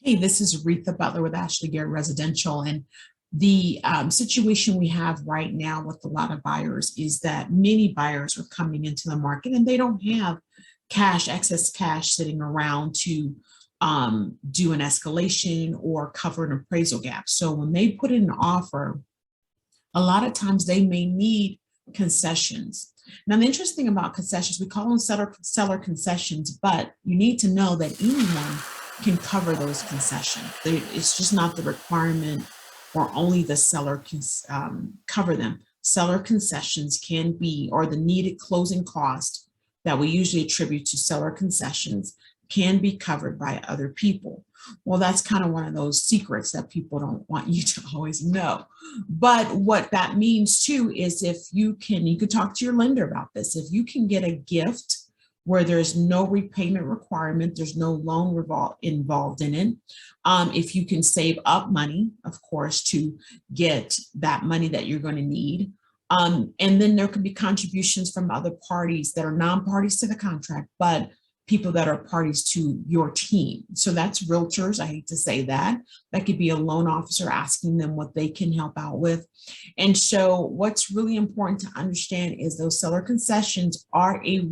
Hey, this is Reatha Butler with Ashley Garrett Residential. And the situation we have right now with a lot of buyers is that many buyers are coming into the market and they don't have cash, excess cash sitting around to do an escalation or cover an appraisal gap. So when they put in an offer, a lot of times they may need concessions. Now, the interesting about concessions, we call them seller concessions, but you need to know that anyone can cover those concessions. It's just not the requirement or only the seller can cover them. Seller concessions can be, or the needed closing cost that we usually attribute to seller concessions can be covered by other people. Well, that's kind of one of those secrets that people don't want you to always know. But what that means too is if you could talk to your lender about this. If you can get a gift where there's no repayment requirement, there's no loan involved in it. If you can save up money, of course, to get that money that you're going to need. And then there could be contributions from other parties that are non-parties to the contract, but people that are parties to your team. So that's realtors. I hate to say that. That could be a loan officer asking them what they can help out with. And so what's really important to understand is those seller concessions are a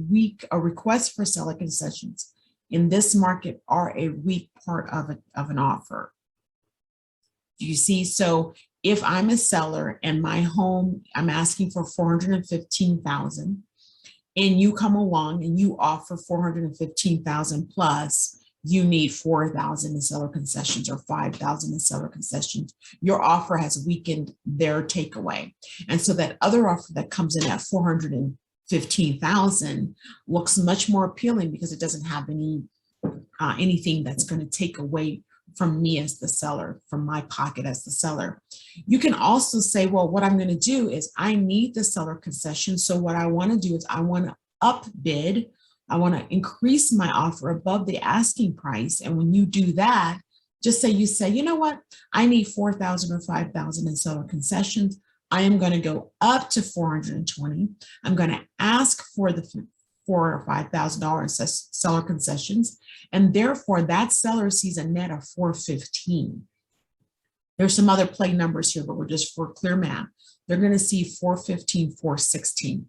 request for seller concessions in this market are a weak part of an offer. Do you see? So if I'm a seller and my home, I'm asking for $415,000, and you come along and you offer 415,000 plus, you need 4,000 in seller concessions or 5,000 in seller concessions. Your offer has weakened their takeaway. And so that other offer that comes in at 415,000 looks much more appealing because it doesn't have anything that's going to take away from me as the seller, from my pocket as the seller. You can also say, well, what I'm going to do is I need the seller concession. So what I want to do is I want to upbid. I want to increase my offer above the asking price. And when you do that, just say, you know what? I need 4,000 or 5,000 in seller concessions. I am going to go up to 420. I'm going to ask for the $4,000 or $5,000 seller concessions, and therefore that seller sees a net of 415. There's some other play numbers here, but we're just for clear math. They're going to see 415, 416.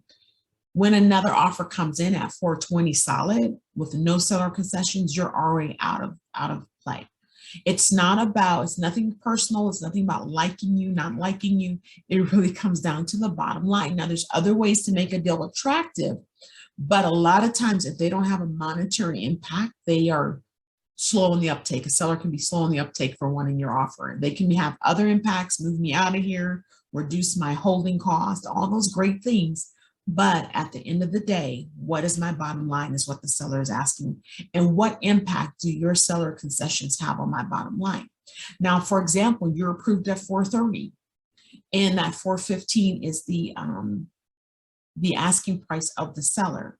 When another offer comes in at 420 solid with no seller concessions, you're already out of play. It's nothing personal. It's nothing about liking you, not liking you. It really comes down to the bottom line. Now, there's other ways to make a deal attractive, but a lot of times if they don't have a monetary impact, they are slow on the uptake. A seller can be slow on the uptake for wanting your offer. They can have other impacts, move me out of here, reduce my holding cost, all those great things. But at the end of the day, what is my bottom line is what the seller is asking. And what impact do your seller concessions have on my bottom line? Now, for example, you're approved at 430 and that 415 is the asking price of the seller.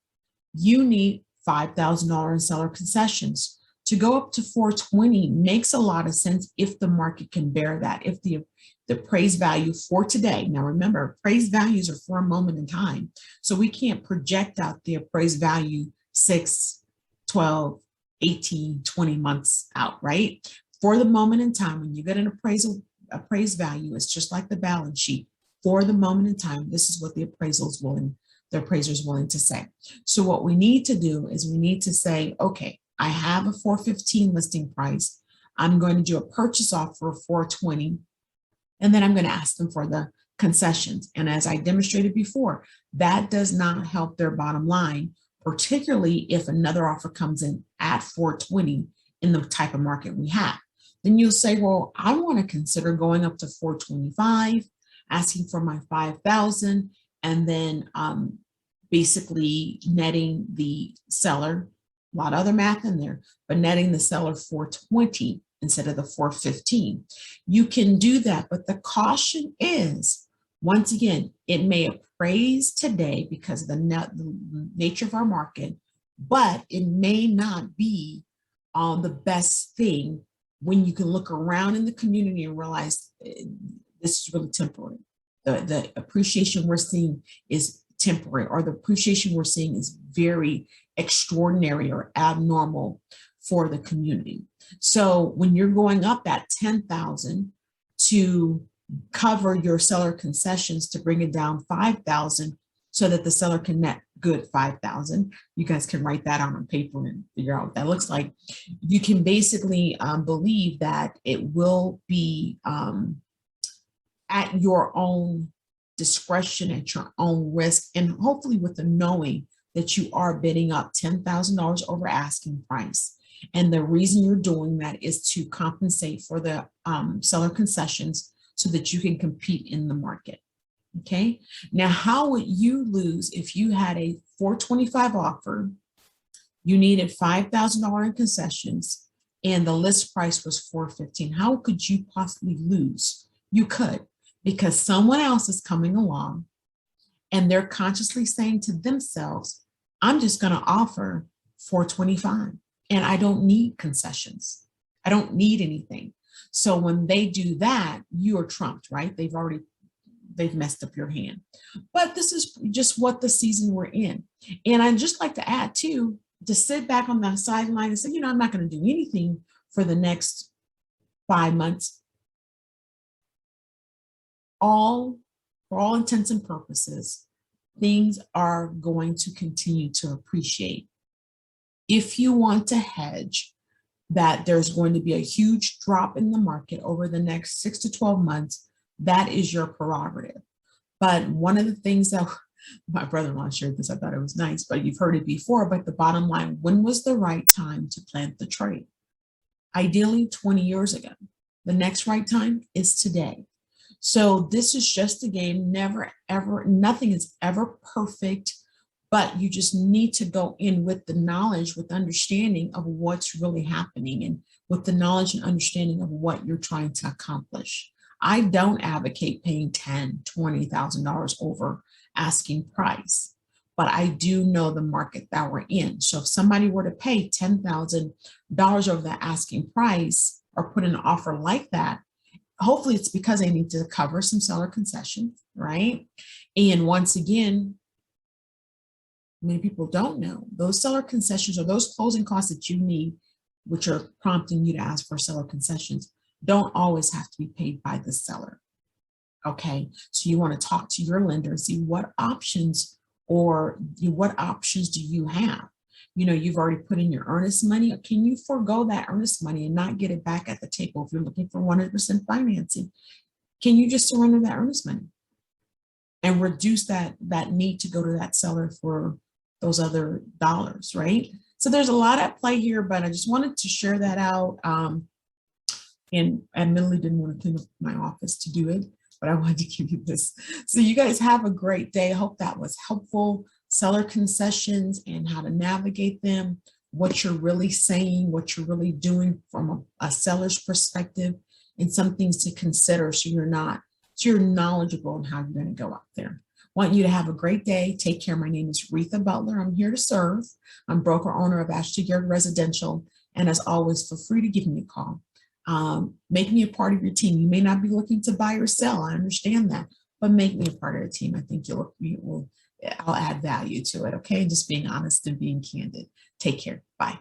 You need $5,000 in seller concessions. To go up to 420 makes a lot of sense if the market can bear that, if the appraised value for today. Now remember, appraised values are for a moment in time. So we can't project out the appraised value 6, 12, 18, 20 months out, right? For the moment in time, when you get an appraised value, it's just like the balance sheet. For the moment in time, this is what the appraiser is willing to say. So what we need to do is we need to say, okay, I have a 415 listing price. I'm going to do a purchase offer of 420. And then I'm going to ask them for the concessions. And as I demonstrated before, that does not help their bottom line, particularly if another offer comes in at 420 in the type of market we have. Then you'll say, well, I want to consider going up to 425, asking for my 5,000, and then basically netting the seller, a lot of other math in there, but netting the seller 420 instead of the 415. You can do that, but the caution is, once again, it may appraise today because of the nature of our market, but it may not be the best thing when you can look around in the community and realize this is really temporary. The appreciation we're seeing is temporary, or the appreciation we're seeing is very extraordinary or abnormal for the community. So when you're going up that 10,000 to cover your seller concessions to bring it down 5,000 so that the seller can net good 5,000, you guys can write that on paper and figure out what that looks like. You can basically believe that it will be at your own discretion, at your own risk, and hopefully with the knowing that you are bidding up $10,000 over asking price. And the reason you're doing that is to compensate for the seller concessions so that you can compete in the market. Okay. Now, how would you lose if you had a 425 offer, you needed $5,000 in concessions, and the list price was $415? How could you possibly lose? You could, because someone else is coming along and they're consciously saying to themselves, I'm just going to offer $425 and I don't need concessions. I don't need anything. So when they do that, you are trumped, right? They've messed up your hand. But this is just what the season we're in. And I'd just like to add too, to sit back on the sideline and say, I'm not going to do anything for the next 5 months. For all intents and purposes, things are going to continue to appreciate. If you want to hedge that there's going to be a huge drop in the market over the next 6 to 12 months, that is your prerogative. But one of the things that my brother-in-law shared this, I thought it was nice, but you've heard it before, but the bottom line, when was the right time to plant the trade? Ideally 20 years ago. The next right time is today. So this is just a game, never, ever, nothing is ever perfect, but you just need to go in with the knowledge, with understanding of what's really happening and with the knowledge and understanding of what you're trying to accomplish. I don't advocate paying $10,000, $20,000 over asking price, but I do know the market that we're in. So if somebody were to pay $10,000 over the asking price or put an offer like that, hopefully it's because they need to cover some seller concessions, right? And once again, many people don't know those seller concessions or those closing costs that you need, which are prompting you to ask for seller concessions, don't always have to be paid by the seller. Okay, so you want to talk to your lender and see what options do you have. You've already put in your earnest money. Can you forego that earnest money and not get it back at the table if you're looking for 100% financing? Can you just surrender that earnest money and reduce that need to go to that seller for those other dollars, right? So there's a lot at play here, but I just wanted to share that out. And admittedly didn't want to clean up my office to do it, but I wanted to give you this. So you guys have a great day. I hope that was helpful. Seller concessions and how to navigate them, what you're really saying, what you're really doing from a seller's perspective, and some things to consider so you're knowledgeable on how you're going to go out there. Want you to have a great day. Take care. My name is Reatha Butler. I'm here to serve. I'm broker owner of Ashley Garrett Residential. And as always, feel free to give me a call. Make me a part of your team. You may not be looking to buy or sell. I understand that, but make me a part of the team. I think I'll add value to it. Okay. Just being honest and being candid. Take care. Bye.